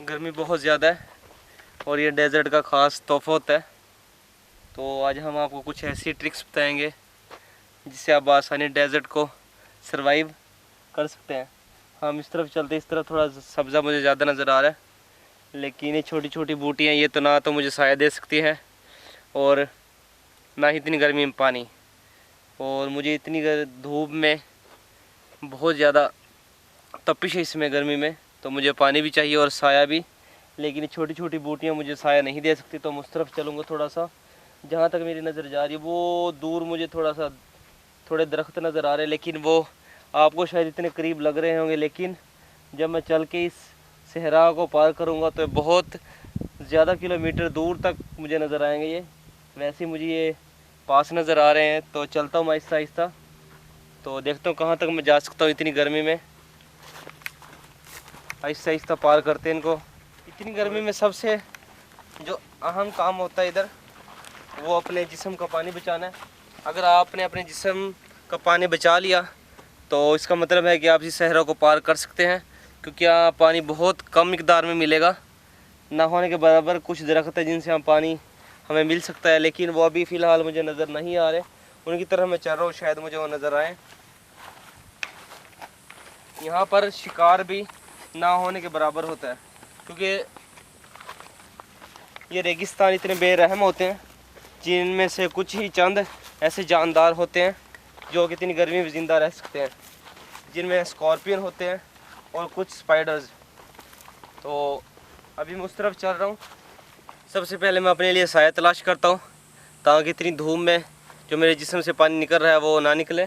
गर्मी बहुत ज़्यादा है और ये डेज़र्ट का ख़ास तोहफ़ा होता है। तो आज हम आपको कुछ ऐसी ट्रिक्स बताएंगे जिससे आप आसानी डेज़र्ट को सरवाइव कर सकते हैं। हम इस तरफ चलते, इस तरफ थोड़ा सब्ज़ा मुझे ज़्यादा नज़र आ रहा है, लेकिन ये छोटी छोटी बूटियाँ ये तो ना तो मुझे साया दे सकती है और ना ही इतनी गर्मी में पानी। और मुझे इतनी धूप में बहुत ज़्यादा तपिश है इसमें गर्मी में, तो मुझे पानी भी चाहिए और साया भी। लेकिन छोटी छोटी बूटियाँ मुझे साया नहीं दे सकती, तो मैं उस तरफ चलूँगा थोड़ा सा। जहाँ तक मेरी नज़र जा रही है वो दूर मुझे थोड़े दरख्त नज़र आ रहे हैं, लेकिन वो आपको शायद इतने करीब लग रहे होंगे, लेकिन जब मैं चल के इस सहरा को पार करूँगा तो बहुत ज़्यादा किलोमीटर दूर तक मुझे नज़र आएंगे ये। वैसे मुझे ये पास नज़र आ रहे हैं, तो चलता हूँ मैं आहिस्ता आहिस्ता, तो देखता हूँ कहाँ तक मैं जा सकता हूँ इतनी गर्मी में। आहिस्ता आहिस्ता पार करते हैं इनको। इतनी गर्मी में सबसे जो अहम काम होता है इधर, वो अपने जिस्म का पानी बचाना है। अगर आपने अपने जिस्म का पानी बचा लिया तो इसका मतलब है कि आप इस सहरा को पार कर सकते हैं, क्योंकि यहाँ पानी बहुत कम मिकदार में मिलेगा। ना होने के बराबर कुछ दरख्त है जिनसे हम पानी हमें मिल सकता है, लेकिन वो अभी फ़िलहाल मुझे नज़र नहीं आ रहे। उनकी तरफ मैं चल रहा हूँ, शायद मुझे वो नज़र आए। यहाँ पर शिकार भी ना होने के बराबर होता है, क्योंकि ये रेगिस्तान इतने बेरहम होते हैं, जिनमें से कुछ ही चंद ऐसे जानदार होते हैं जो कि इतनी गर्मी में ज़िंदा रह सकते हैं, जिनमें स्कॉर्पियन होते हैं और कुछ स्पाइडर्स। तो अभी मैं उस तरफ चल रहा हूँ। सबसे पहले मैं अपने लिए साया तलाश करता हूँ, ताकि इतनी धूप में जो मेरे जिस्म से पानी निकल रहा है वो ना निकले।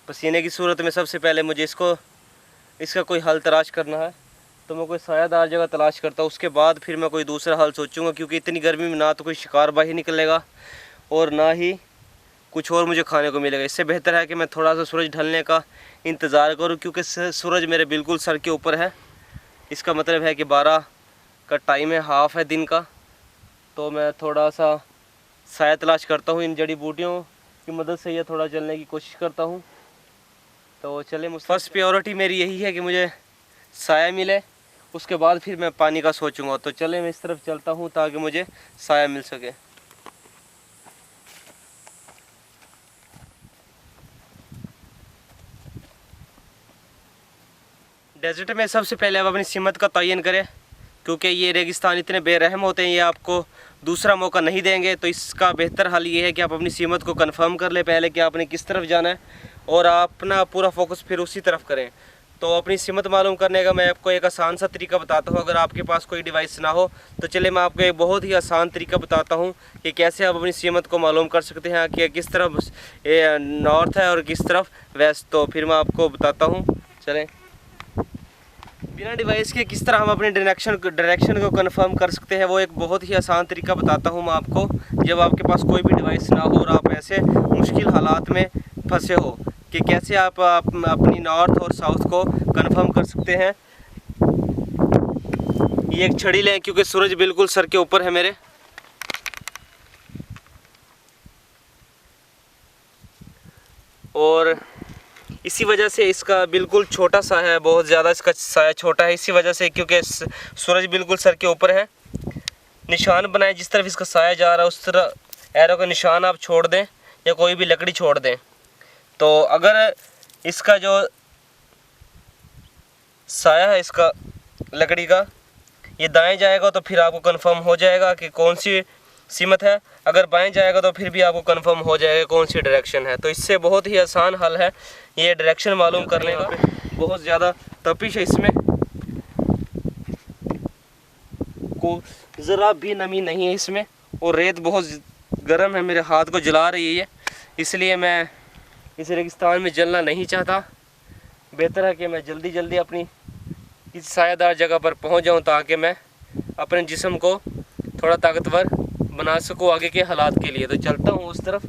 पसीने की सूरत में सबसे पहले मुझे इसका कोई हल तलाश करना है, तो मैं कोई सायादार जगह तलाश करता हूँ। उसके बाद फिर मैं कोई दूसरा हल सोचूंगा, क्योंकि इतनी गर्मी में ना तो कोई शिकार बाही निकलेगा और ना ही कुछ और मुझे खाने को मिलेगा। इससे बेहतर है कि मैं थोड़ा सा सूरज ढलने का इंतज़ार करूँ, क्योंकि सूरज मेरे बिल्कुल सर के ऊपर है। इसका मतलब है कि 12 का टाइम है, हाफ है दिन का। तो मैं थोड़ा सा साया तलाश करता हूँ, इन जड़ी बूटियों की मदद से ये थोड़ा चलने की कोशिश करता हूँ। तो चले, फर्स्ट प्रायोरिटी मेरी यही है कि मुझे साया मिले, उसके बाद फिर मैं पानी का सोचूंगा। तो चले मैं इस तरफ चलता हूँ ताकि मुझे साया मिल सके। डेजर्ट में सबसे पहले आप अपनी सिमत का तयन करें, क्योंकि ये रेगिस्तान इतने बेरहम होते हैं, ये आपको दूसरा मौका नहीं देंगे। तो इसका बेहतर हल ये है कि आप अपनी सिमत को कंफर्म कर ले पहले कि आपने किस तरफ जाना है, और आप अपना पूरा फोकस फिर उसी तरफ करें। तो अपनी सिमत मालूम करने का मैं आपको एक आसान सा तरीका बताता हूँ। अगर आपके पास कोई डिवाइस ना हो तो चले मैं आपको एक बहुत ही आसान तरीका बताता हूँ कि कैसे आप अपनी सिमत को मालूम कर सकते हैं कि किस तरफ नॉर्थ है और किस तरफ वेस्ट। तो फिर मैं आपको बताता हूँ, चलें। बिना डिवाइस के किस तरह हम अपने डायरेक्शन को कंफर्म कर सकते हैं, वो एक बहुत ही आसान तरीका बताता हूँ मैं आपको। जब आपके पास कोई भी डिवाइस ना हो और आप ऐसे मुश्किल हालात में फंसे हो कि कैसे आप अपनी नॉर्थ और साउथ को कंफर्म कर सकते हैं। ये एक छड़ी लें, क्योंकि सूरज बिल्कुल सर के ऊपर है मेरे। और इसी वजह से इसका बिल्कुल छोटा सा है, बहुत ज़्यादा इसका साया छोटा है, इसी वजह से, क्योंकि सूरज बिल्कुल सर के ऊपर है। निशान बनाए जिस तरफ इसका साया जा रहा है उस तरह एरो का निशान आप छोड़ दें, या कोई भी लकड़ी छोड़ दें। तो अगर इसका जो साया है इसका लकड़ी का ये दाएं जाएगा तो फिर आपको कंफर्म हो जाएगा कि कौन सी सिमत है। अगर बाएं जाएगा तो फिर भी आपको कंफर्म हो जाएगा कौन सी डायरेक्शन है। तो इससे बहुत ही आसान हल है ये डायरेक्शन मालूम करने का। बहुत ज़्यादा तपिश है इसमें, को ज़रा भी नमी नहीं है इसमें, और रेत बहुत गर्म है, मेरे हाथ को जला रही है। इसलिए मैं इस रेगिस्तान में जलना नहीं चाहता। बेहतर है कि मैं जल्दी जल्दी अपनी इस सायादार जगह पर पहुंच जाऊं, ताकि मैं अपने जिस्म को थोड़ा ताकतवर बना सकूं आगे के हालात के लिए। तो चलता हूं उस तरफ।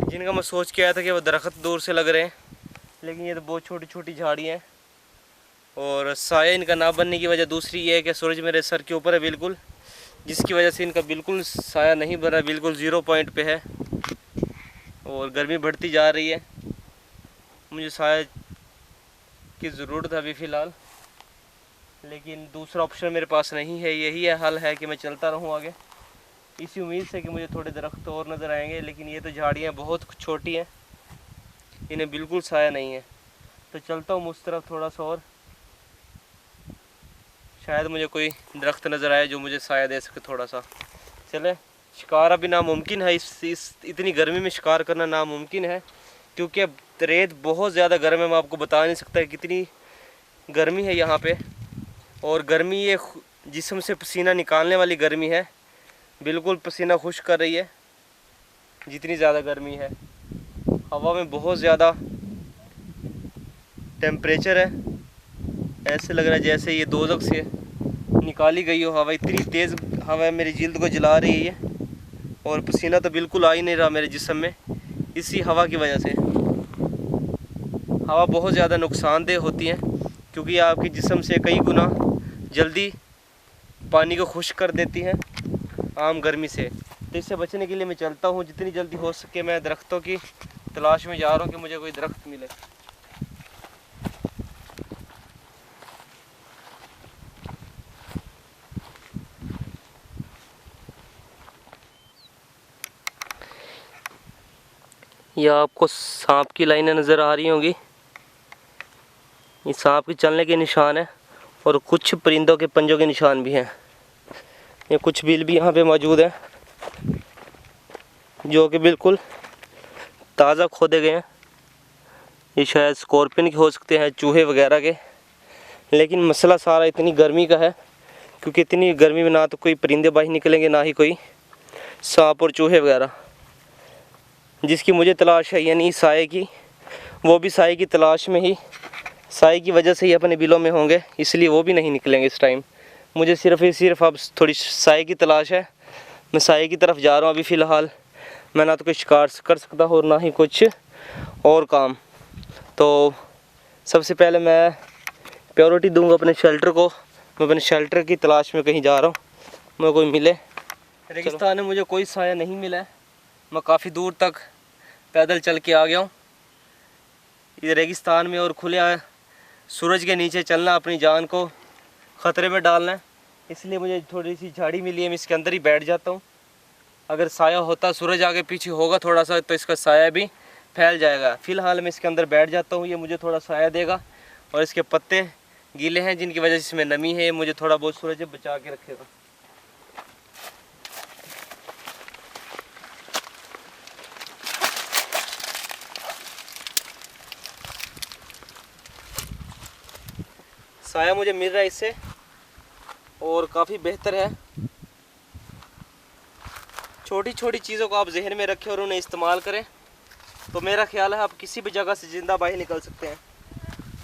जिनका मैं सोच के आया था कि वो दरख्त दूर से लग रहे हैं, लेकिन ये तो बहुत छोटी छोटी झाड़ियाँ हैं। और साया इनका ना बनने की वजह दूसरी ये है कि सूरज मेरे सर के ऊपर है बिल्कुल, जिसकी वजह से इनका बिल्कुल साया नहीं बन रहा, बिल्कुल 0 पॉइंट पे है और गर्मी बढ़ती जा रही है। मुझे साया की ज़रूरत है अभी फ़िलहाल, लेकिन दूसरा ऑप्शन मेरे पास नहीं है। यही है हल है कि मैं चलता रहूं आगे, इसी उम्मीद से कि मुझे थोड़े दरख्त और नज़र आएंगे। लेकिन ये तो झाड़ियाँ बहुत छोटी हैं, इन्हें बिल्कुल साया नहीं है। तो चलता हूँ उस तरफ थोड़ा सा और, शायद मुझे कोई दरख्त नज़र आए जो मुझे साया दे सके थोड़ा सा। चले, शिकार अभी नामुमकिन है, इस इतनी गर्मी में शिकार करना नामुमकिन है, क्योंकि अब रेत बहुत ज़्यादा गर्म है। मैं आपको बता नहीं सकता कितनी गर्मी है यहाँ पे। और गर्मी ये जिस्म से पसीना निकालने वाली गर्मी है, बिल्कुल पसीना खुश कर रही है जितनी ज़्यादा गर्मी है। हवा में बहुत ज़्यादा टेम्परेचर है, ऐसे लग रहा है जैसे ये दोज़ख से निकाली गई हो हवा। इतनी तेज़ हवा मेरी जिल्द को जला रही है और पसीना तो बिल्कुल आ ही नहीं रहा मेरे जिस्म में, इसी हवा की वजह से। हवा बहुत ज़्यादा नुकसानदेह होती है, क्योंकि आपके जिस्म से कई गुना जल्दी पानी को खुश्क कर देती है आम गर्मी से। तो इससे बचने के लिए मैं चलता हूँ, जितनी जल्दी हो सके मैं दरख्तों की तलाश में जा रहा हूँ कि मुझे कोई दरख्त मिले। यह आपको सांप की लाइनें नज़र आ रही होंगी, ये सांप के चलने के निशान है और कुछ परिंदों के पंजों के निशान भी हैं। ये कुछ बिल भी यहाँ पे मौजूद हैं जो कि बिल्कुल ताज़ा खोदे गए हैं। ये शायद स्कॉर्पियन के हो सकते हैं, चूहे वगैरह के। लेकिन मसला सारा इतनी गर्मी का है, क्योंकि इतनी गर्मी में ना तो कोई परिंदे बाहर निकलेंगे, ना ही कोई सांप और चूहे वगैरह। जिसकी मुझे तलाश है यानी साए की, वो भी साए की तलाश में ही, साए की वजह से ही अपने बिलों में होंगे, इसलिए वो भी नहीं निकलेंगे इस टाइम। मुझे सिर्फ अब थोड़ी साए की तलाश है। मैं साए की तरफ जा रहा हूँ अभी फ़िलहाल। मैं ना तो कोई शिकार कर सकता हूँ और ना ही कुछ और काम। तो सबसे पहले मैं प्रायोरिटी दूंगा अपने शेल्टर को। मैं अपने शेल्टर की तलाश में कहीं जा रहा हूँ, मुझे कोई मिले। रेगिस्तान में मुझे कोई साया नहीं मिला है, मैं काफ़ी दूर तक पैदल चल के आ गया हूँ। ये रेगिस्तान में और खुले सूरज के नीचे चलना अपनी जान को ख़तरे में डालना है, इसलिए मुझे थोड़ी सी झाड़ी मिली है, मैं इसके अंदर ही बैठ जाता हूँ। अगर साया होता, सूरज आगे पीछे होगा थोड़ा सा, तो इसका साया भी फैल जाएगा। फ़िलहाल मैं इसके अंदर बैठ जाता हूँ, ये मुझे थोड़ा साया देगा और इसके पत्ते गीले हैं जिनकी वजह से इसमें नमी है, ये मुझे थोड़ा बहुत सूरज से बचा के रखेगा। साया मुझे मिल रहा है इससे और काफ़ी बेहतर है। छोटी छोटी चीज़ों को आप जहन में रखें और उन्हें इस्तेमाल करें, तो मेरा ख्याल है आप किसी भी जगह से ज़िंदा बाहर निकल सकते हैं।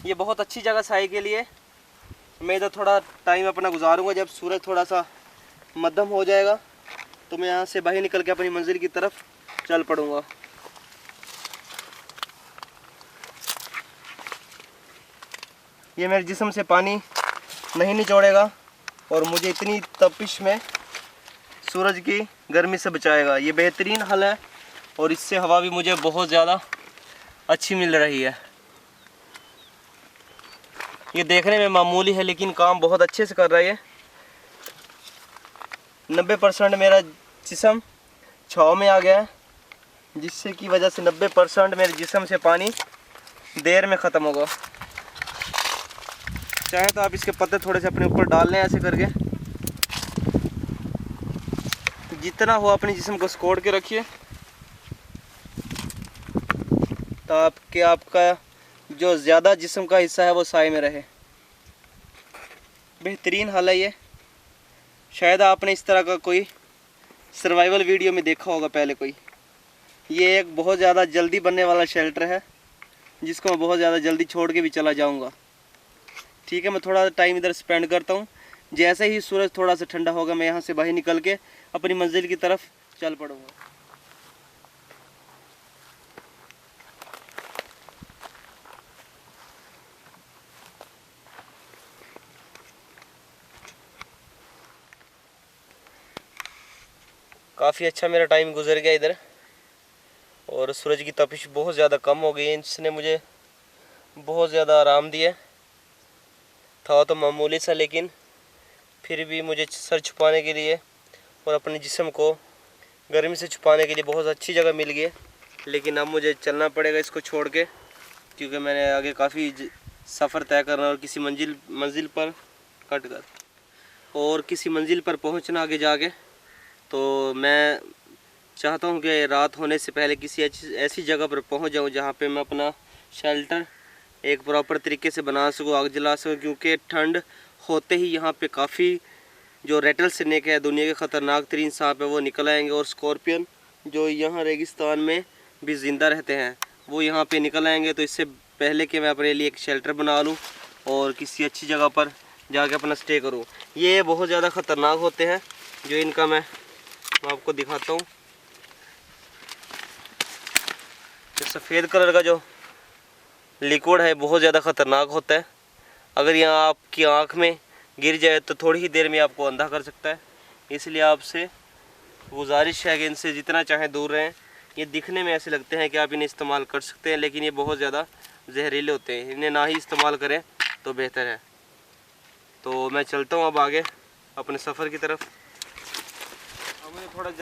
ये बहुत अच्छी जगह साए के लिए। मैं इधर थोड़ा टाइम अपना गुजारूंगा, जब सूरज थोड़ा सा मध्यम हो जाएगा तो मैं यहाँ से बाहर निकल के अपनी मंजिल की तरफ चल पड़ूंगा। ये मेरे जिस्म से पानी नहीं निचोड़ेगा और मुझे इतनी तपिश में सूरज की गर्मी से बचाएगा। ये बेहतरीन हल है और इससे हवा भी मुझे बहुत ज़्यादा अच्छी मिल रही है। ये देखने में मामूली है लेकिन काम बहुत अच्छे से कर रहा है ये। 90% मेरा जिस्म छाँव में आ गया है, जिससे की वजह से 90% मेरे जिस्म से पानी देर में ख़त्म होगा। चाहे तो आप इसके पत्ते थोड़े से अपने ऊपर डाल लें ऐसे करके, जितना हो अपने जिस्म को सिकोड़ के रखिए ताकि आपका जो ज़्यादा जिस्म का हिस्सा है वो साए में रहे। बेहतरीन हल है ये। शायद आपने इस तरह का कोई सर्वाइवल वीडियो में देखा होगा पहले कोई। ये एक बहुत ज़्यादा जल्दी बनने वाला शेल्टर है जिसको मैं बहुत ज़्यादा जल्दी छोड़ के भी चला जाऊंगा। ठीक है, मैं थोड़ा टाइम इधर स्पेंड करता हूँ। जैसे ही सूरज थोड़ा सा ठंडा होगा मैं यहाँ से बाहर निकल के अपनी मंजिल की तरफ चल पड़ूँगा। काफ़ी अच्छा मेरा टाइम गुजर गया इधर, और सूरज की तपिश बहुत ज़्यादा कम हो गई है। इसने मुझे बहुत ज़्यादा आराम दिया। था तो मामूली सा, लेकिन फिर भी मुझे सर छुपाने के लिए और अपने जिस्म को गर्मी से छुपाने के लिए बहुत अच्छी जगह मिल गई है। लेकिन अब मुझे चलना पड़ेगा इसको छोड़ के, क्योंकि मैंने आगे काफ़ी सफ़र तय करना और किसी मंजिल पर किसी मंजिल पर पहुंचना आगे जाके। तो मैं चाहता हूं कि रात होने से पहले किसी ऐसी जगह पर पहुंच जाऊं जहां पे मैं अपना शेल्टर एक प्रॉपर तरीके से बना सकूं, आग जला सकूं, क्योंकि ठंड होते ही यहाँ पे काफ़ी जो रेटल स्नेक है, दुनिया के ख़तरनाक तरीन सांप है, वो निकल आएंगे। और स्कॉर्पियन जो यहाँ रेगिस्तान में भी ज़िंदा रहते हैं, वो यहाँ पे निकल आएंगे। तो इससे पहले कि मैं अपने लिए एक शेल्टर बना लूँ और किसी अच्छी जगह पर जाके अपना स्टे करूँ। ये बहुत ज़्यादा ख़तरनाक होते हैं, जो इनका मैं आपको दिखाता हूँ। सफ़ेद कलर का जो लिक्विड है बहुत ज़्यादा ख़तरनाक होता है। अगर यहाँ आपकी आँख में गिर जाए तो थोड़ी ही देर में आपको अंधा कर सकता है। इसलिए आपसे गुजारिश है कि इनसे जितना चाहें दूर रहें। ये दिखने में ऐसे लगते हैं कि आप इन्हें इस्तेमाल कर सकते हैं, लेकिन ये बहुत ज़्यादा जहरीले होते हैं। इन्हें ना ही इस्तेमाल करें तो बेहतर है। तो मैं चलता हूँ अब आगे अपने सफ़र की तरफ।